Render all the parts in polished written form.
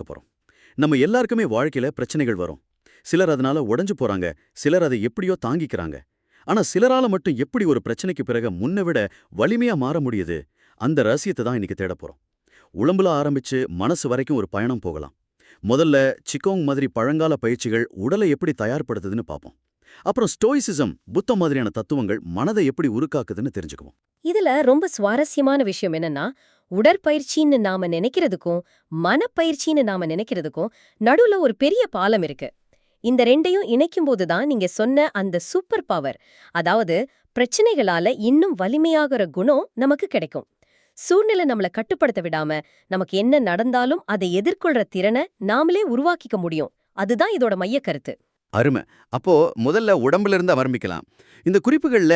போறோம். நம்ம எல்லாருக்குமே வாழ்க்கையில பிரச்சனைகள் வரும். சிலர் அதனால உடைஞ்சு போறாங்க, சிலர் அதை எப்படியோ தாங்கிக்கிறாங்க. ஆனா சிலரால மட்டும் எப்படி ஒரு பிரச்சனைக்கு பிறகு முன்ன விட வலிமையா மாற முடியுது? அந்த ரகசியத்தை தான் இன்னைக்கு தேட போறோம். உடம்புல ஆரம்பிச்சு மனசு வரைக்கும் ஒரு பயணம் போகலாம். முதல்ல சிக்கோங் மாதிரி பழங்கால பயிற்சிகள் உடலை எப்படி தயார்படுத்துதுன்னு பார்ப்போம். அப்புறம் ஸ்டோயிசிசம், புத்தம் மாதிரியான தத்துவங்கள் மனதை எப்படி உருக்காக்குதுன்னு தெரிஞ்சுக்குவோம். இதுல ரொம்ப சுவாரஸ்யமான விஷயம் என்னன்னா, உடற்பயிற்சின்னு நாம நினைக்கிறதுக்கும் மனப்பயிற்சின்னு நாம நினைக்கிறதுக்கும் நடுவுல ஒரு பெரிய பாலம் இருக்கு. இந்த ரெண்டையும் இணைக்கும்போது தான் நீங்க சொன்ன அந்த சூப்பர் பவர், அதாவது பிரச்சனைகளால இன்னும் வலிமையாகிற குணம் நமக்கு கிடைக்கும். சூழ்நிலை நம்மள கட்டுப்படுத்த விடாம நமக்கு என்ன நடந்தாலும் அதை எதிர்கொள்ற திறனை நாமளே உருவாக்கிக்க முடியும். அதுதான் இதோட மையக் கருத்து. அருமை. அப்போ முதல்ல உடம்புல இருந்து ஆரம்பிக்கலாம். இந்த குறிப்புகள்ல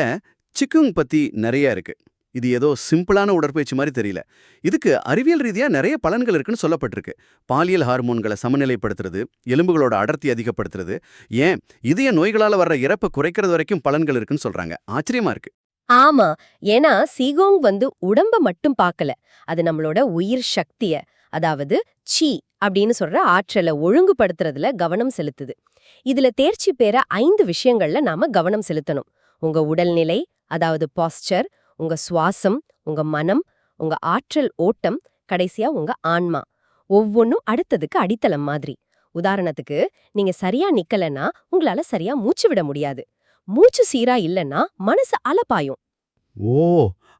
சிக்குங் பத்தி நிறைய இருக்கு. இது ஏதோ சிம்பிளான உடற்பயிற்சி மாதிரி தெரியல. இதுக்கு அறிவியல் ரீதியா நிறைய பலன்கள் இருக்குன்னு சொல்லப்பட்டிருக்கு. பாலியல் ஹார்மோன்களை சமநிலைப்படுத்துறது, எலும்புகளோட அடர்த்தி அதிகப்படுத்துறது, ஏன் இதய நோய்களால வர்ற இறப்பை குறைக்கிறது வரைக்கும் பலன்கள் இருக்குன்னு சொல்றாங்க. ஆச்சரியமா இருக்கு. ஆமா, ஏன்னா சீகோங் உடம்ப மட்டும் பார்க்கல, அது நம்மளோட உயிர் சக்திய, அதாவது சி அப்படின்னு சொல்ற ஆற்றலை ஒழுங்குபடுத்துறதுல கவனம் செலுத்துது. இதுல தேர்ச்சி பெற 5 விஷயங்கள்ல நாம கவனம் செலுத்தணும். உங்க உடல்நிலை, அதாவது பாஸ்டர், உங்க சுவாசம், உங்க மனம், உங்க ஆற்றல் ஓட்டம், கடைசியா உங்க ஆன்மா. ஒவ்வொன்னும் அடுத்ததுக்கு அடித்தளம் மாதிரி. உதாரணத்துக்கு, நீங்க சரியா நிக்கலன்னா உங்களால சரியா மூச்சு விட முடியாது. மூச்சு சீரா இல்லன்னா மனசு அலப்பாயும். ஓ,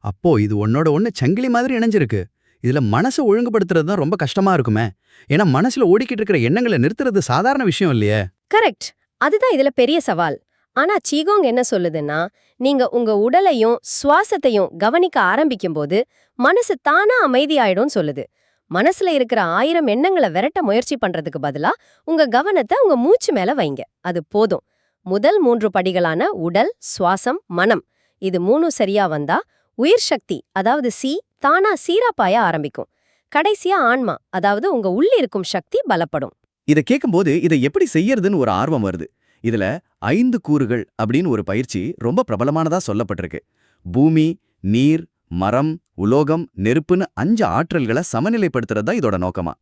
அப்போ இது ஒன்னோட ஒண்ணு சங்கிலி மாதிரி இணைஞ்சிருக்கு. இதுல மனசை ஒழுங்குபடுத்துறது தான் ரொம்ப கஷ்டமா இருக்குமே. ஏன்னா மனசுல ஓடிக்கிட்டு இருக்கிற எண்ணங்களை நிறுத்துறது சாதாரண விஷயம் இல்லையே. கரெக்ட். அதுதான் இதுல பெரிய சவால். ஆனா சீகோங் என்ன சொல்லுதுன்னா, நீங்க உங்க உடலையும் சுவாசத்தையும் கவனிக்க ஆரம்பிக்கும்போது மனசு தானா அமைதியாயிடும் சொல்லுது. மனசுல இருக்கிற 1000 எண்ணங்களை விரட்ட முயற்சி பண்றதுக்கு பதிலா உங்க கவனத்தை உங்க மூச்சு மேல வைங்க. அது போதும். முதல் 3 படிகளான உடல், சுவாசம், மனம், இது 3 சரியா வந்தா உயிர் சக்தி, அதாவது சி, தானா சீராப்பாய ஆரம்பிக்கும். கடைசியா ஆன்மா, அதாவது உங்க உள்ளிருக்கும் சக்தி பலப்படும். இதை கேட்கும்போது இதை எப்படி செய்யறதுன்னு ஒரு ஆர்வம் வருது. இதுல 5 கூறுகள் அப்படின்னு ஒரு பயிற்சி ரொம்ப பிரபலமானதா சொல்லப்பட்டிருக்கு. பூமி, நீர், மரம், உலோகம், நெருப்புன்னு 5 ஆற்றல்களை சமநிலைப்படுத்துறது தான் இதோட நோக்கமா.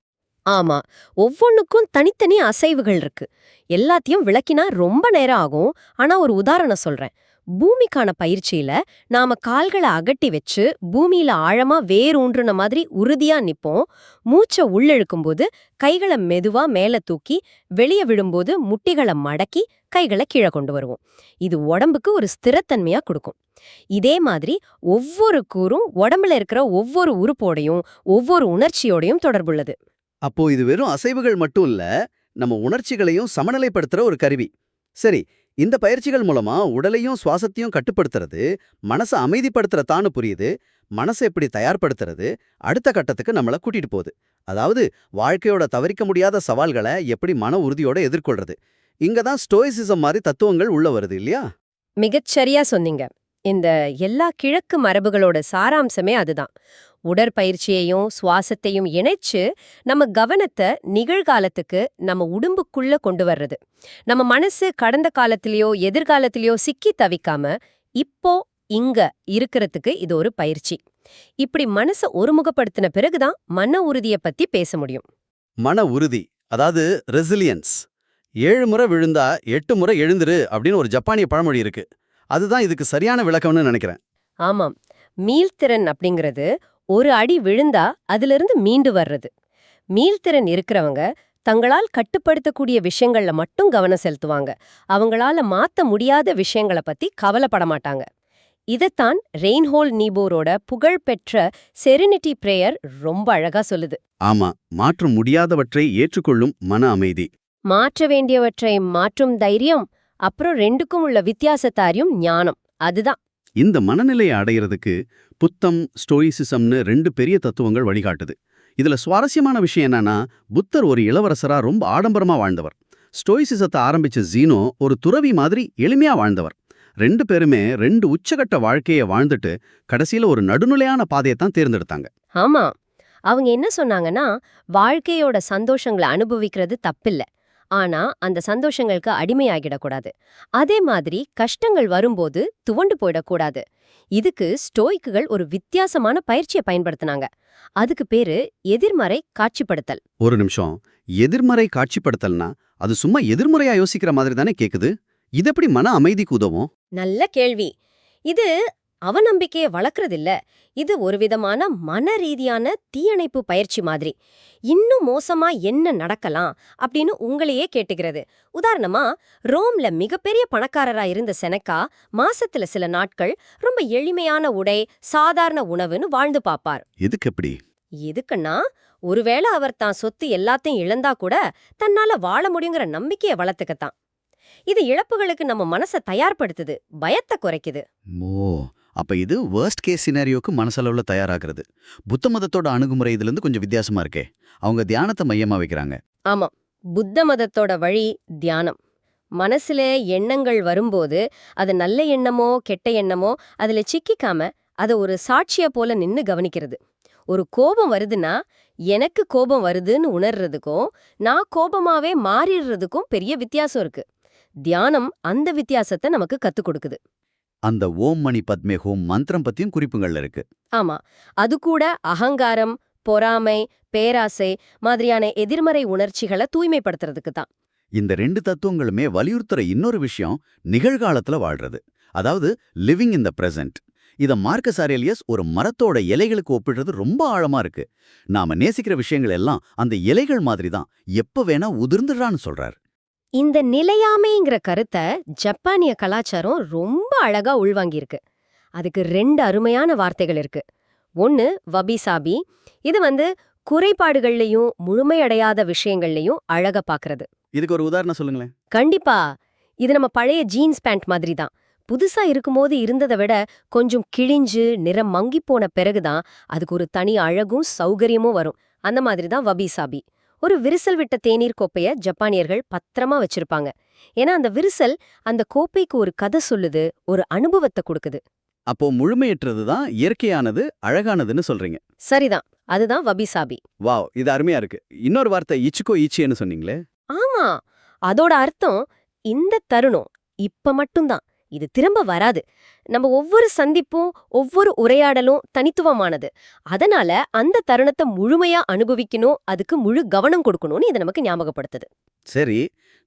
ஆமா, ஒவ்வொன்னுக்கும் தனித்தனி அசைவுகள் இருக்கு. எல்லாத்தையும் விளக்கினா ரொம்ப நேரம் ஆகும். ஆனா ஒரு உதாரணம் சொல்றேன். பூமிக்கான பயிற்சியில நாம கால்களை அகட்டி வச்சு பூமியில ஆழமா வேரூன்றுன மாதிரி உறுதியா நிப்போம். மூச்சை உள்ளிழுக்கும்போது கைகளை மெதுவா மேல தூக்கி, வெளியே விடும்போது முட்டிகளை மடக்கி கைகளை கீழே கொண்டு வருவோம். இது உடம்புக்கு ஒரு ஸ்திரத்தன்மையா கொடுக்கும். இதே மாதிரி ஒவ்வொரு கூறும் உடம்புல இருக்கிற ஒவ்வொரு உறுப்போடையும் ஒவ்வொரு உணர்ச்சியோடையும் தொடர்புள்ளது. அப்போ இது வெறும் அசைவுகள் மட்டும் இல்ல, நம்ம உணர்ச்சிகளையும் சமநிலைப்படுத்துற ஒரு கருவி. சரி, இந்த பயிற்சிகள் மூலமா உடலையும் சுவாசத்தையும் கட்டுப்படுத்துறது, மனசை அமைதிப்படுத்துறதான்னு புரியுது. மனசை எப்படி தயார்படுத்துறது அடுத்த கட்டத்துக்கு நம்மள கூட்டிட்டு போகுது. அதாவது வாழ்க்கையோட தவிர்க்க முடியாத சவால்களை எப்படி மன உறுதியோட எதிர்கொள்றது. இங்க தான் ஸ்டோயிசிசம் மாதிரி தத்துவங்கள் உள்ள வருது இல்லையா? மிகச்சரியா சொன்னீங்க. இந்த எல்லா கிழக்கு மரபுகளோட சாராம்சமே அதுதான். உடற்பயிற்சியையும் சுவாசத்தையும் இணைச்சு நம்ம கவனத்தை நிகழ்காலத்துக்கு, நம்ம உடம்புக்குள்ள கொண்டு வர்றது. நம்ம மனசு கடந்த காலத்திலயோ எதிர்காலத்திலயோ சிக்கி தவிக்காம இப்போ இங்க இருக்கிறதுக்கு இது ஒரு பயிற்சி. இப்படி மனசை ஒருமுகப்படுத்தின பிறகுதான் மன உறுதிய பத்தி பேச முடியும். மன உறுதி, அதாவது ரெசிலியன்ஸ். 7 முறை விழுந்தா 8 முறை எழுந்துரு அப்படின்னு ஒரு ஜப்பானிய பழமொழி இருக்கு. அதுதான் இதுக்கு சரியான விளக்கம்னு நினைக்கிறேன். ஆமாம், மீள்திறன் அப்படிங்கிறது ஒரு அடி விழுந்தா அதிலிருந்து மீண்டு வர்றது. மீள்திறன் இருக்கிறவங்க தங்களால் கட்டுப்படுத்தக்கூடிய விஷயங்கள்ல மட்டும் கவனம் செலுத்துவாங்க. அவங்களால மாத்த முடியாத விஷயங்களை பத்தி கவலைப்பட மாட்டாங்க. இதைத்தான் ரெயின்ஹோல் நீபோரோட புகழ்பெற்ற செரினிட்டி பிரேயர் ரொம்ப அழகா சொல்லுது. ஆமா, மாற்ற முடியாதவற்றை ஏற்றுக்கொள்ளும் மன அமைதி. மாற்ற வேண்டியவற்றை மாற்றும் தைரியம், அப்புறம் ரெண்டுக்கும் உள்ள வித்தியாசத்தை அறியும் ஞானம். அதுதான் இந்த மனநிலையை அடையிறதுக்கு புத்தம், ஸ்டோயிசிசம்னு 2 பெரிய தத்துவங்கள் வழிகாட்டுது. இதுல சுவாரஸ்யமான விஷயம் என்னன்னா, புத்தர் ஒரு இளவரசரா ரொம்ப ஆடம்பரமா வாழ்ந்தவர். ஸ்டோயிசிசத்தை ஆரம்பிச்ச ஜீனோ ஒரு துறவி மாதிரி எளிமையா வாழ்ந்தவர். 2 பேருமே 2 உச்சகட்ட வாழ்க்கையை வாழ்ந்துட்டு கடைசியில ஒரு நடுநிலையான பாதையை தான் தேர்ந்தெடுத்தாங்க. ஆமா, அவங்க என்ன சொன்னாங்கன்னா, வாழ்க்கையோட சந்தோஷங்களை அனுபவிக்கிறது தப்பில்ல, ஆனா அந்த சந்தோஷங்களுக்கு அடிமையாகிடக்கூடாது. அதே மாதிரி கஷ்டங்கள் வரும்போது துவண்டு போயிடக்கூடாது. இதுக்கு ஸ்டோயிக்குகள் ஒரு வித்தியாசமான பயிற்சியை பயன்படுத்தினாங்க. அதுக்கு பேரு எதிர்மறை காட்சிப்படுத்தல். ஒரு நிமிஷம். எதிர்மறை காட்சிப்படுத்தல்னா அது சும்மா எதிர்மறையா யோசிக்கிற மாதிரி தானே கேக்குது. இது எப்படி மன அமைதிக்கு உதவும்? நல்ல கேள்வி. இது அவநம்பிக்கையை வளர்க்கறதில்ல. இது ஒரு விதமான மன ரீதியான தீயணைப்பு பயிற்சி மாதிரி. இன்னும் மோசமா என்ன நடக்கலாம் அப்படின்னு உங்களையே கேட்டுக்கிறது. உதாரணமா, ரோம்ல மிகப்பெரிய பணக்காரரா இருந்த செனக்கா மாசத்துல சில நாட்கள் ரொம்ப எளிமையான உடை, சாதாரண உணவுன்னு வாழ்ந்து பாப்பார். எதுக்கு எப்படி? எதுக்குன்னா, ஒருவேளை அவர் தான் சொத்து எல்லாத்தையும் இழந்தா கூட தன்னால வாழ முடியுங்கிற நம்பிக்கையை வளர்த்துக்கத்தான். இது இழப்புகளுக்கு நம்ம மனசை தயார்படுத்துது, பயத்தை குறைக்குது. ஓ, அப்ப இது வர்ஸ்ட் கேஸ் சினாரியோக்கு மனசளவுல தயாராகிறது. புத்த மதத்தோட அணுகுமுறை இதிலிருந்து கொஞ்சம் வித்தியாசமா இருக்கே. அவங்க தியானத்தை மையமா வைக்கிறாங்க. ஆமா, புத்த மதத்தோட வழி தியானம். மனசுல எண்ணங்கள் வரும்போது அது நல்ல எண்ணமோ கெட்ட எண்ணமோ அதுல சிக்கிக்காம அதை ஒரு சாட்சிய போல நின்னு கவனிக்கிறது. ஒரு கோபம் வருதுன்னா எனக்கு கோபம் வருதுன்னு உணர்றதுக்கும் நான் கோபமாவே மாறிடுறதுக்கும் பெரிய வித்தியாசம் இருக்கு. தியானம் அந்த வித்தியாசத்தை நமக்கு கத்துக் கொடுக்குது. அந்த ஓம் மணி பத்மே ஹோம் மந்திரம் பத்தியும் குறிப்புகள்ல இருக்கு. ஆமா, அது கூட அகங்காரம், பொறாமை, பேராசை மாதிரியான எதிர்மறை உணர்ச்சிகளை தூய்மைப்படுத்துறதுக்கு தான். இந்த 2 தத்துவங்களுமே வலியுறுத்துற இன்னொரு விஷயம் நிகழ்காலத்துல வாழ்றது. அதாவது லிவிங் இன் த பிரசன்ட். இத மார்க்கஸ் ஆரேலியஸ் ஒரு மரத்தோட இலைகளுக்கு ஒப்பிடுறது ரொம்ப ஆழமா இருக்கு. நாம நேசிக்கிற விஷயங்கள் எல்லாம் அந்த இலைகள் மாதிரி தான், எப்ப வேணா உதிர்ந்துடான்னு சொல்றார். இந்த நிலையாமைங்கிற கருத்தை ஜப்பானிய கலாச்சாரம் ரொம்ப அழகா உள்வாங்கியிருக்கு. அதுக்கு 2 அருமையான வார்த்தைகள் இருக்கு. ஒன்னு வபிசாபி. இது குறைபாடுகள்லையும் முழுமையடையாத விஷயங்கள்லையும் அழக பாக்குறது. இதுக்கு ஒரு உதாரணம் சொல்லுங்களேன். கண்டிப்பா. இது நம்ம பழைய ஜீன்ஸ் பேண்ட் மாதிரி தான். புதுசா இருக்கும்போது இருந்ததை விட கொஞ்சம் கிழிஞ்சு நிறம் மங்கி போன பிறகுதான் அதுக்கு ஒரு தனி அழகும் சௌகரியமும் வரும். அந்த மாதிரி தான் வபிசாபி. ஒரு விரிசல் விட்ட தேநீர் கோப்பைய ஜப்பானியர்கள் பத்திரமா வச்சிருப்பாங்க. ஏன்னா அந்த விரிசல் அந்த கோப்பைக்கு ஒரு கதை சொல்லுது, ஒரு அனுபவத்தை கொடுக்குது. அப்போ முழுமையற்றது தான் இயற்கையானது, அழகானதுன்னு சொல்றீங்க. சரிதான், அதுதான் வபிசாபி. வாவ், இது அருமையா இருக்கு. இன்னொரு வார்த்தை இச்சிக்கோ ஈச்சின்னு சொன்னீங்களே. ஆமா, அதோட அர்த்தம் இந்த தருணம் இப்ப மட்டும்தான், இது திரும்ப வராது. நம்ம ஒவ்வொரு சந்திப்பும் ஒவ்வொரு உரையாடலும் தனித்துவமானது. அதனால அந்த தருணத்தை முழுமையா அனுபவிக்கணும், அதுக்கு முழு கவனம் கொடுக்கணும்னு இது நமக்கு ஞாபகப்படுத்துது. சரி,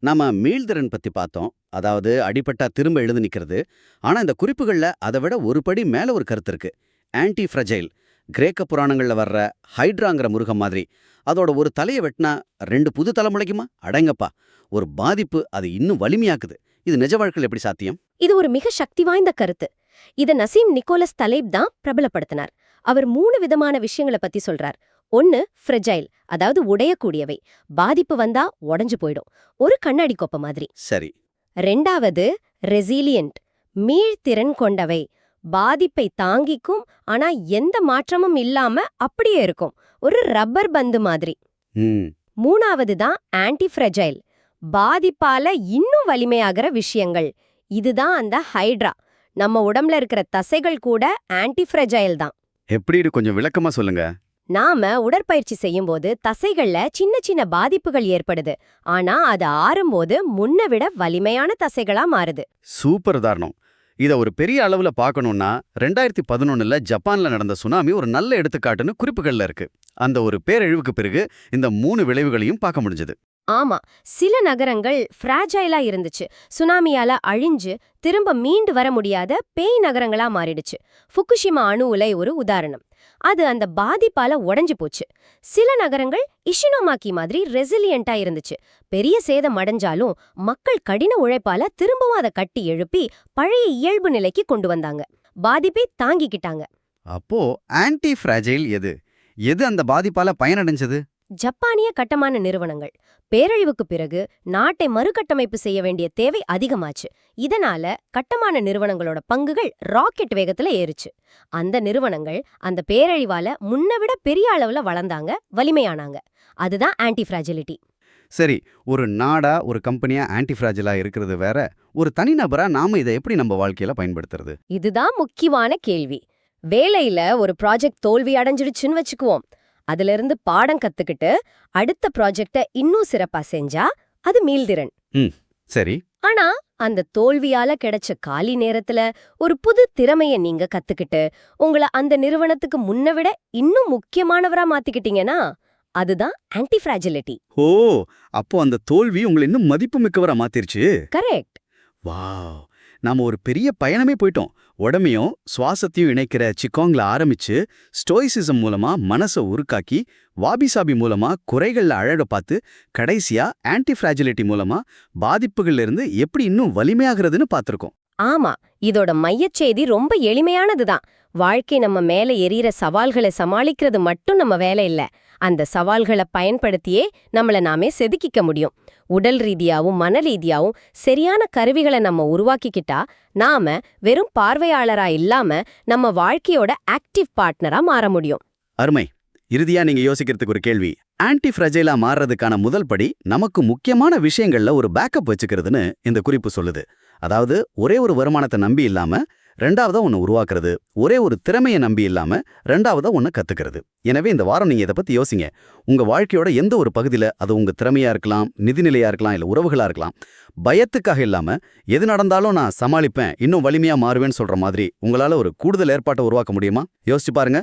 நாம மீள்திறன் பத்தி பார்த்தோம். அதாவது அடிபட்டா திரும்ப எழுந்து நிக்கிறது. ஆனா இந்த குறிப்புகள்ல அதை விட ஒரு படி மேல ஒரு கருத்து இருக்கு. Anti fragile. கிரேக்க புராணங்கள்ல வர்ற ஹைட்ராங்கிற முருகம் மாதிரி. அதோட ஒரு தலையை வெட்டினா 2 புது தலை முளைக்குமா? அடங்கப்பா, ஒரு பாதிப்பு அது இன்னும் வலிமையாக்குது. இது நிஜ வாழ்க்கையில் எப்படி சாத்தியம்? இது ஒரு மிக சக்தி வாய்ந்த கருத்து. இத நசீம் நிக்கோலஸ் தலேப் தான் பிரபலப்படுத்தினார். அவர் 3 விதமான விஷயங்களை பத்தி சொல்றார். ஒன்னு ஃப்ரெஜைல், அதாவது உடையக்கூடியவை. பாதிப்பு வந்தா உடைஞ்சு போயிடும், ஒரு கண்ணாடி கோப்பை மாதிரி. சரி. 2வது ரெசிலியன்ட், மீள்திறன் கொண்டவை. பாதிப்பை தாங்கிக்கும், ஆனா எந்த மாற்றமும் இல்லாம அப்படியே இருக்கும், ஒரு ரப்பர் பந்து மாதிரி. 3வது தான் ஆன்டி ஃப்ரெஜைல், பாதிப்பால இன்னும் வலிமையாகிற விஷயங்கள். இதுதான் அந்த ஹைட்ரா. நம்ம உடம்புல இருக்கிற தசைகள் கூட ஆன்டி ஃப்ரெஜைல் தான். எப்படி கொஞ்சம் விளக்கமா சொல்லுங்க. நாம உடற்பயிற்சி செய்யும்போது தசைகள்ல சின்ன சின்ன பாதிப்புகள் ஏற்படுது. ஆனா அது ஆறும்போது முன்ன விட வலிமையான தசைகளா மாறுது. சூப்பர் உதாரணம். இத ஒரு பெரிய அளவுல பார்க்கணும்னா 2011ல ஜப்பான்ல நடந்த சுனாமி ஒரு நல்ல எடுத்துக்காட்டுன்னு குறிப்புகள்ல இருக்கு. அந்த ஒரு பேரழிவுக்கு பிறகு இந்த 3 விளைவுகளையும் பார்க்க முடிஞ்சது. ஆமா, சில நகரங்கள் ஃப்ராஜைலா இருந்துச்சு. சுனாமியால அழிஞ்சு திரும்ப மீண்டு வர முடியாத பேய் நகரங்களா மாறிடுச்சு. ஃபுகுஷிமா அணு உலை ஒரு உதாரணம். அது அந்த பாதிப்பால உடைஞ்சு போச்சு. சில நகரங்கள் இஷினோமாக்கி மாதிரி ரெசிலியண்டா இருந்துச்சு. பெரிய சேதம் அடைஞ்சாலும் மக்கள் கடின உழைப்பால திரும்பவும் அதை கட்டி எழுப்பி பழைய இயல்பு நிலைக்கு கொண்டு வந்தாங்க. பாதிப்பை தாங்கிக்கிட்டாங்க. அப்போ ஆன்டி ஃப்ராஜைல் எது? எது அந்த பாதிப்பால பயனடைஞ்சது? ஜப்பானிய கட்டமான நிறுவனங்கள். பேரழிவுக்கு பிறகு நாட்டை மறுகட்டமைப்பு செய்ய வேண்டிய தேவை அதிகமாச்சு. இதனால கட்டமான நிறுவனங்களோட பங்குகள் ராக்கெட் வேகத்துல ஏறுச்சு. அந்த நிறுவனங்கள் அந்த பேரழிவால முன்னவிட பெரிய அளவுல வளர்ந்தாங்க, வலிமையானாங்க. அதுதான் ஆன்டி ஃப்ராஜிலிட்டி. சரி, ஒரு நாடா ஒரு கம்பெனியா ஆன்டி ஃப்ராஜிலா இருக்கிறது வேற, ஒரு தனிநபரா நாம இதை எப்படி நம்ம வாழ்க்கையில பயன்படுத்துறது? இதுதான் முக்கியமான கேள்வி. வேலையில ஒரு ப்ராஜெக்ட் தோல்வி அடைஞ்சிடுச்சுன்னு வச்சுக்குவோம். அதிலிருந்து பாடம் கத்துக்கிட்டு அடுத்த ப்ராஜெக்ட இன்னும் சிறப்பா செஞ்சா அது மீள்திறன். சரி. ஆனா அந்த தோல்வியால கிடைச்ச காலி நேரத்துல ஒரு புது திறமைய நீங்க கத்துக்கிட்டு உங்கள அந்த நிறுவனத்துக்கு முன்ன விட இன்னும் முக்கியமானவரா மாத்திக்கிட்டீங்கன்னா அதுதான் ஆன்டி ஃப்ராஜிலிட்டி. ஓ, அப்போ அந்த தோல்வி உங்களை இன்னும் மதிப்புமிக்கவரா மாத்திருச்சு. கரெக்ட். வாவ், நாம ஒரு பெரிய பயணமே போயிட்டோம். உடமையும் சுவாசத்தையும் இணைக்கிற சிக்காங்ல ஆரம்பிச்சு ஸ்டோயிசிசம் மூலமா மனசை உருக்காக்கி, வாபிசாபி மூலமா குறைகள்ல அழக பார்த்து, கடைசியா ஆன்டி ஃப்ராஜிலிட்டி மூலமா பாதிப்புகள்ல இருந்து எப்படி இன்னும் வலிமையாகிறதுன்னு பார்த்திருக்கோம். ஆமா, இதோட மையச்செய்தி ரொம்ப எளிமையானதுதான். வாழ்க்கை நம்ம மேல எரியற சவால்களை சமாளிக்கிறது மட்டும் நம்ம வேலை இல்ல. அந்த சவால்களை பயன்படுத்தியே நம்மள நாமே செதுக்கிக்க முடியும். உடல் ரீதியாவும் மன ரீதியாவும் சரியான கருவிகளை நம்ம உருவாக்கிக்கிட்டா நாம வெறும் பார்வையாளரா இல்லாம நம்ம வாழ்க்கையோட ஆக்டிவ் பார்ட்னரா மாற முடியும். அருமை. இறுதியா நீங்க யோசிக்கிறதுக்கு ஒரு கேள்வி. ஆன்டி ஃப்ராஜைலா மாறுறதுக்கான முதல் படி நமக்கு முக்கியமான விஷயங்கள்ல ஒரு பேக்கப் வச்சுக்கிறதுன்னு இந்த குறிப்பு சொல்லுது. அதாவது ஒரே ஒரு வருமானத்தை நம்பி இல்லாம ரெண்டாவதா ஒன்னு உருவாக்குறது, ஒரே ஒரு திறமையை நம்பி இல்லாம ரெண்டாவதா ஒன்னு கத்துக்கிறது. எனவே இந்த வாரம் நீங்க இதை பத்தி யோசிங்க. உங்க வாழ்க்கையோட எந்த ஒரு பகுதியில, அது உங்க திறமையா இருக்கலாம், நிதிநிலையா இருக்கலாம், இல்ல உறவுகளா இருக்கலாம், பயத்துக்காக இல்லாம எது நடந்தாலும் நான் சமாளிப்பேன், இன்னும் வலிமையா மாறுவேன்னு சொல்ற மாதிரி உங்களால ஒரு கூடுதல் ஏற்பாட்டை உருவாக்க முடியுமா? யோசிச்சு பாருங்க.